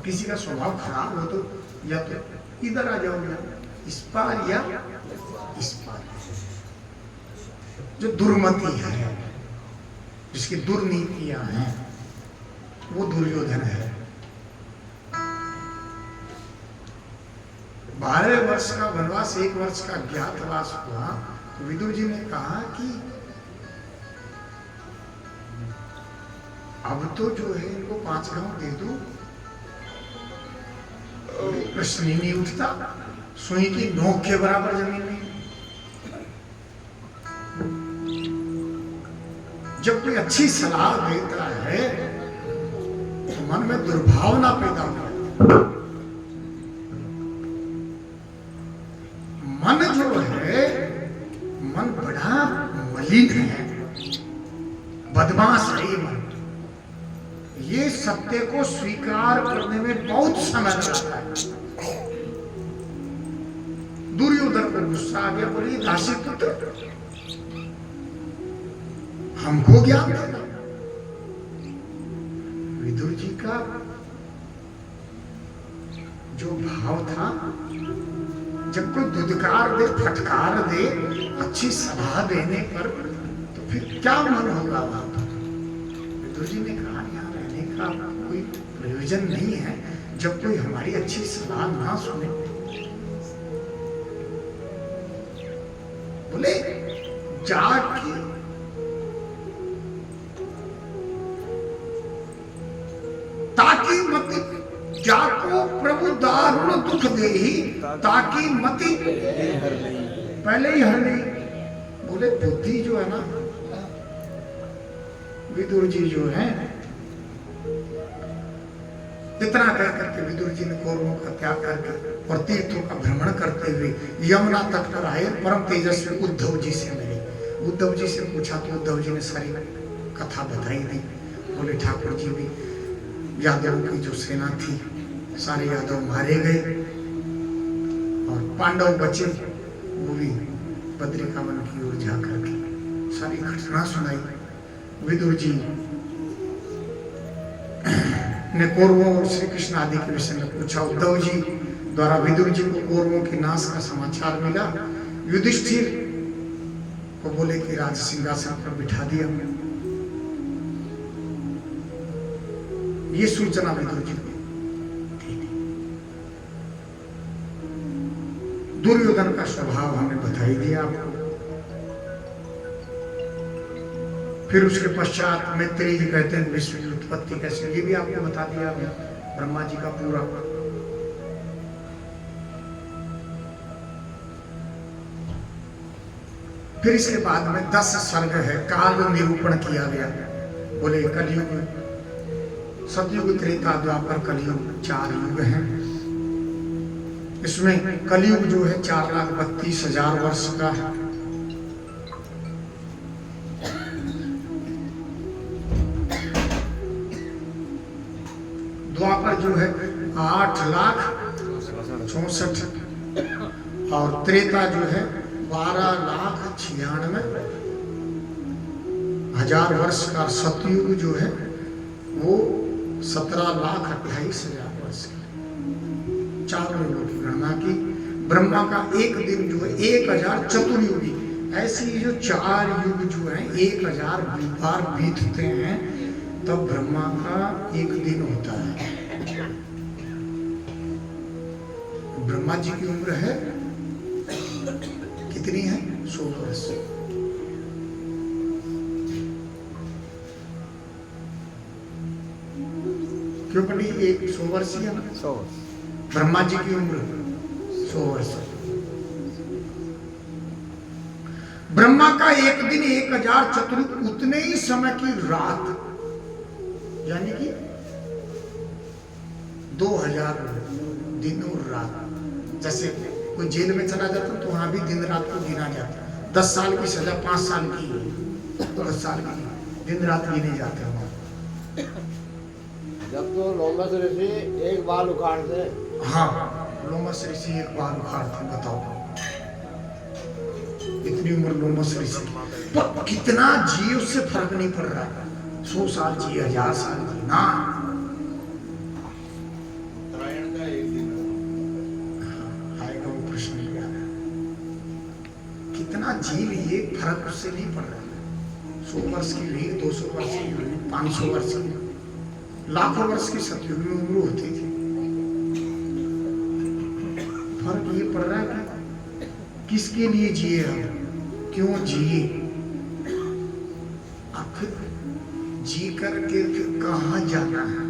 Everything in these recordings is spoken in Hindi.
किसी का स्वभाव खराब हो तो या तो इधर आ जाओ, या इस पार या इस पार। जो दुर्मति है, जिसकी दुर्नीतियां हैं, वो दुर्योधन है। 12 वर्ष का वनवास, 1 वर्ष का ज्ञातवास हुआ तो विदुर जी ने कहा कि अब तो जो है इनको 5 गांव दे दो, प्रश्न ही नहीं उठता। सुई की नोक के बराबर जमीन नहीं। जब कोई अच्छी सलाह देता है तो मन में दुर्भावना पैदा होती है। मन जो है, मन बड़ा मलिन है, बदमाश है ये मन। ये सत्य को स्वीकार करने में बहुत समय लगता है। दुर्योधन को गुस्सा आ गया, बोली दासी पुत्र हमको ज्ञान देना। विदुर जी का जो भाव था, जब कोई दुदकार दे, फटकार दे, अच्छी सलाह देने पर तो फिर क्या मन होगा वहां पर। विदुर जी ने कहा यहाँ रहने का कोई प्रयोजन नहीं है जब कोई हमारी अच्छी सलाह ना सुने। बोले जाके ताकि मति जाको प्रभु दारुण दुख दे ही, ताकि मति पहले ही हर नहीं। बोले बुद्धि जो है ना, विदुर जी जो है, इतना कह करके विदुर जी ने कौरवों का त्याग करके और तीर्थों का भ्रमण करते हुए यमुना तट पर आए। परम तेजस्वी उद्धव जी से मिले। उद्धव जी से पूछा तो उद्धव जी ने सारी कथा बताई दी। बोले ठाकुर जी भी, यादवों की जो सेना थी, सारे यादव मारे गए और पांडव बचे, वो भी बद्रिका वन की ओर जा करके सारी घटना सुनाई। विदुर जी ने कौरवों और श्री कृष्ण आदि के विषय में पूछा। उद्धव जी द्वारा विदुर जी को कौरवों के नाश का समाचार मिला। युधिष्ठिर को बोले कि राज सिंहासन पर बिठा दिया। ये सूचना विदुर जी को। दुर्योधन का स्वभाव हमने बता ही दिया आपको। फिर उसके पश्चात मैत्रेय जी कहते हैं विश्व की उत्पत्ति कैसे, ये भी आपको बता दिया ब्रह्मा जी का पूरा। फिर इसके बाद में 10 सर्ग है, काल निरूपण किया गया। बोले कलयुग, सतयुग, त्रेता, द्वापर, कलयुग 4 युग हैं। इसमें कलयुग जो है 4,32,000 वर्ष का है। द्वापर जो है 8,64,000 और त्रेता जो है 12,96,000 वर्ष का। सतयुग जो है वो 17,28,000 वर्ष का। 4 युगों की गणना की। ब्रह्मा का एक दिन जो है 1,000 चतुर्युगी। ऐसे ही जो 4 युग जो है 1,000 बार बीतते हैं, तब ब्रह्मा का एक दिन होता है। ब्रह्मा जी की उम्र है कितनी है? 100 वर्ष। क्यों पड़ी? 100 वर्ष ही है ना। 100 वर्ष ब्रह्मा जी की उम्र 100 वर्ष। ब्रह्मा का एक दिन 1,000 चतुर्युग, उतने ही समय की रात, यानी कि 2,000 दिन और रात। जैसे कोई जेल में चला जाता तो वहां भी दिन रात को गिना जाता। 10 साल की सजा 5 साल की, 10 साल की दिन रात गिने जाते हैं। जब तो लोमस ऋषि एक बाल उखाड़ते। हाँ, लोमस ऋषि एक बाल उखाड़ते। बताओ इतनी उम्र लोमस ऋषि, पर कितना जिए उससे फर्क नहीं पड़ रहा। 100 साल जिए, 1000 साल जिए ना, फर्क उससे नहीं पड़ रहा है। 100 वर्ष की हुई, 200 वर्ष की हुई, 500 वर्ष की, लाखों वर्ष की सतयुग में उम्र होती थी। फर्क ये पड़ रहा है कि किसके लिए जिए हम, क्यों जिए, आखिर जी करके फिर कहां जाना है,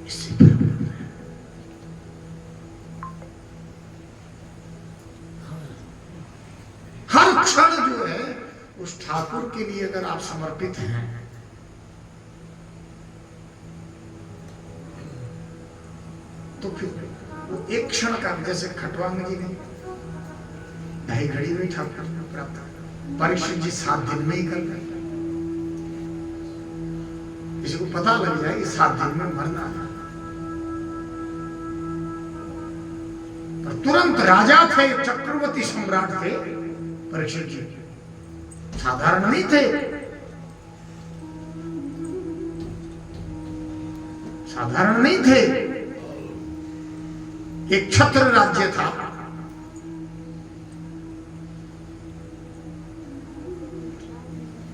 इससे हर क्षण जो है उस ठाकुर के लिए अगर आप समर्पित हैं, तो फिर वो एक क्षण का, जैसे खटवांग जी ने 2.5 घड़ी में ठाकुर प्राप्त, परीक्षित जी 7 दिन में ही कर गए। किसी को पता लग जाए कि 7 दिन में मरना है, पर तुरंत राजा थे, चक्रवर्ती सम्राट थे परीक्षित जी, साधारण नहीं थे, साधारण नहीं थे। एक छत्र राज्य था,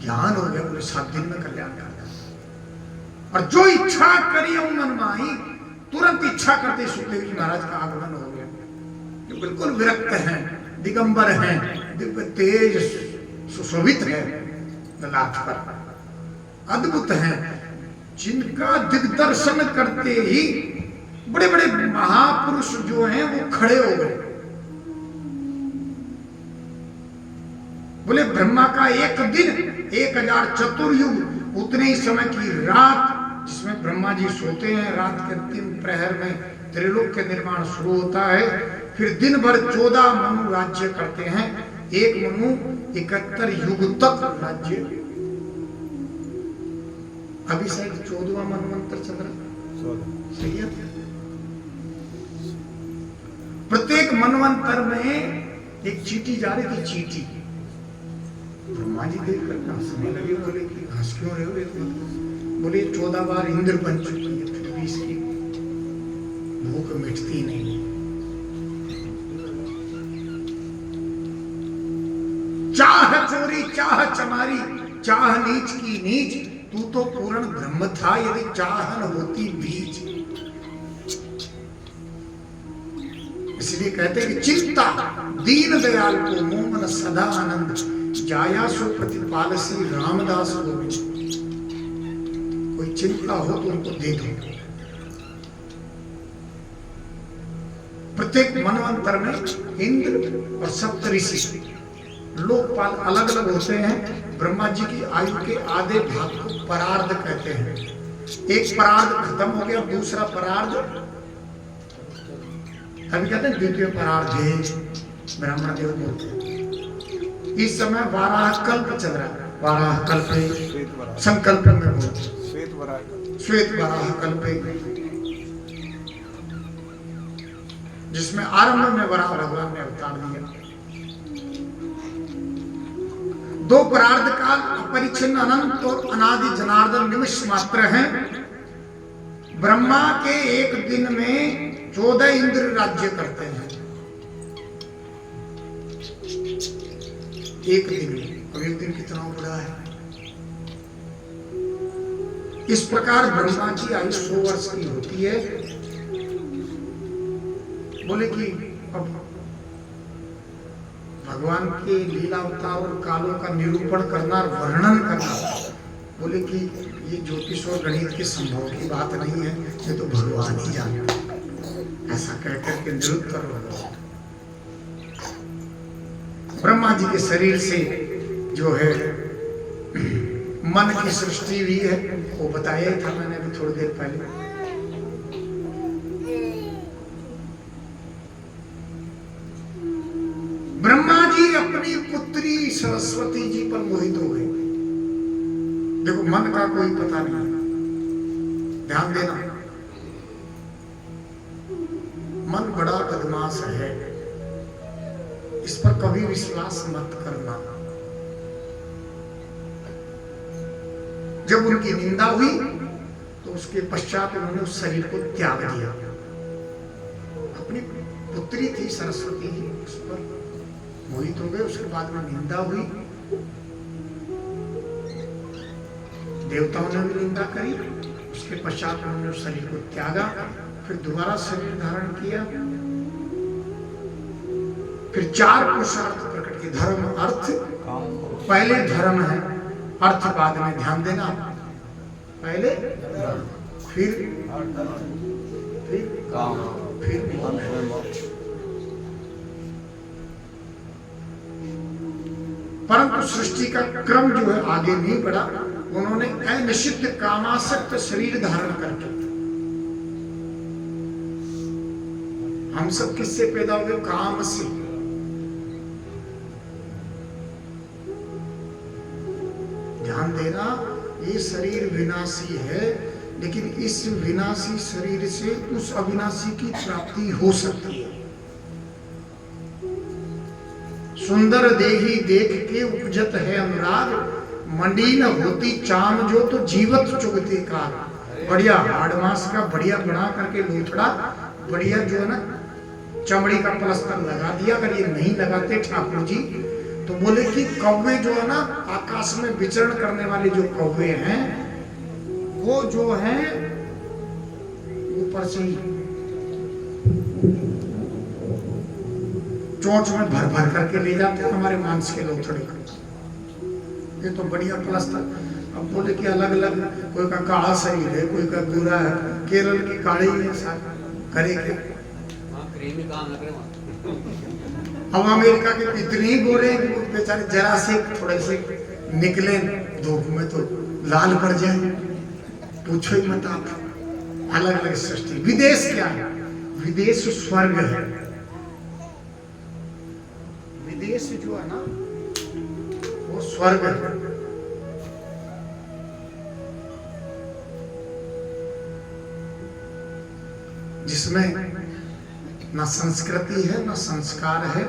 ज्ञान हो गया, पूरे 7 दिन में कल्याण कर दिया। और जो इच्छा करी मन माही, तुरंत इच्छा करते सुखदेव जी महाराज का आगमन हो गया। जो बिल्कुल विरक्त हैं, दिगंबर हैं, दिव्य तेज सुशोभित है, ललाट पर अद्भुत हैं, जिनका दिग्दर्शन करते ही बड़े बड़े महापुरुष जो हैं वो खड़े हो गए। बोले ब्रह्मा का एक दिन 1000 चतुर्युग, उतने ही समय की रात जिसमें ब्रह्मा जी सोते हैं, रात के अंतिम प्रहर में त्रिलोक के निर्माण शुरू होता है। फिर दिन भर 14 मनु राज्य करते हैं, एक मनु 71 युग तक राज्य। अभी शायद 14वां मनवंतर चल रहा, सही है। प्रत्येक मनवंतर में एक चीटी जा रही थी, चीटी। ब्रह्मा जी देख कर हंसने लगे, बोले कि हंस क्यों रहे हो? बोले 14 बार इंद्र बन चुकी है, फिर भी इसकी भूख मिटती नहीं। चाह चोरी, चाह चमारी, चाह नीच की नीच, तू तो पूर्ण ब्रह्म था, यदि चाहन होती बीज। इसलिए कहते कि चिंता दीन दयाल को मोमन सदा आनंद, जाया सो प्रतिपालसी रामदास गोविंद। कोई चिंता हो तो उनको दे दो। प्रत्येक मनवंतर में इंद्र और सप्तऋषि लोकपाल अलग अलग होते हैं। ब्रह्मा जी की आयु के आधे भाग को परार्ध कहते हैं। एक परार्ध खत्म हो गया, दूसरा परार्ध अभी कहते हैं द्वितीय परार्धे, ब्राह्मण देव बोलते हैं। इस समय 12 कल्प चल रहा है, 12 कल्प संकल्प में बोलते हैं, श्वेत 12 कल्प, जिसमें आरंभ में वराह भगवान ने अवतार दिया। 2 परार्ध काल अपरिच्छिन्न अनंत और अनादि जनार्दन निमिष मात्र हैं। ब्रह्मा के एक दिन में 14 इंद्र राज्य करते हैं, एक दिन में। अब एक दिन कितना बड़ा है। इस प्रकार ब्रह्मा की आयु 100 वर्ष की होती है। बोले कि अब भगवान के लीला अवतार और कालों का निरूपण करना और वर्णन करना, बोले कि ये ज्योतिष और गणित के संभव की बात नहीं है, ये तो भगवान ही जानते हैं। ऐसा कहकर के निरुत्तर हो गया। ब्रह्मा जी के शरीर से जो है मन की सृष्टि हुई है, वो बताया था मैंने अभी थोड़ी देर पहले। ब्रह्मा जी अपनी पुत्री सरस्वती जी पर मोहित हो गए। देखो मन का कोई पता नहीं, ध्यान देना। मन बड़ा बदमाश है, इस पर कभी विश्वास मत करना। जब उनकी निंदा हुई तो उसके पश्चात उन्होंने उस शरीर को त्याग दिया। अपनी पुत्री थी सरस्वती जी, उस पर मोहित हो गए। उसके बाद में निंदा हुई, देवताओं ने भी निंदा करी। उसके पश्चात उन्होंने उस शरीर को त्यागा, फिर दोबारा शरीर धारण किया। फिर 4 पुरुषार्थ प्रकट किए, धर्म अर्थ। पहले धर्म है, अर्थ बाद में, ध्यान देना। पहले फिर मोक्ष। परंतु सृष्टि का क्रम जो है आगे नहीं बढ़ा। उन्होंने अनिश्चित कामासक्त शरीर धारण करके, हम सब किससे पैदा हुए? काम से। ध्यान देना, ये शरीर विनाशी है, लेकिन इस विनाशी शरीर से उस अविनाशी की प्राप्ति हो सकती है। सुंदर देही देख के उपजत है अनुराग, मंडी न होती चाम जो तो जीवत चुगते का। बढ़िया हाड़ मास का बढ़िया बना करके लोथड़ा, बढ़िया जो है ना चमड़ी का प्लास्टर लगा दिया। अगर ये नहीं लगाते ठाकुर जी, तो बोले कि कौवे जो है ना आकाश में विचरण करने वाले जो कौवे हैं, वो जो हैं ऊपर से ही चोंच में भर भर करके ले जाते हैं हमारे मांस के लोथड़े को। ये तो बढ़िया प्लास्टर। अब बोले कि अलग अलग, कोई का काला शरीर है, कोई का गोरा है, केरल की काली है, करे क्या? अब अमेरिका के इतने गोरे हैं कि वो बेचारे जरा से थोड़े से निकले धूप में तो लाल पड़ जाए। पूछो ही मत आप। अलग अलग सृष्टि। विदेश क्या है? विदेश स्वर्ग है। विदेश जो है ना वो स्वर्ग है। जिसमें न संस्कृति है, न संस्कार है,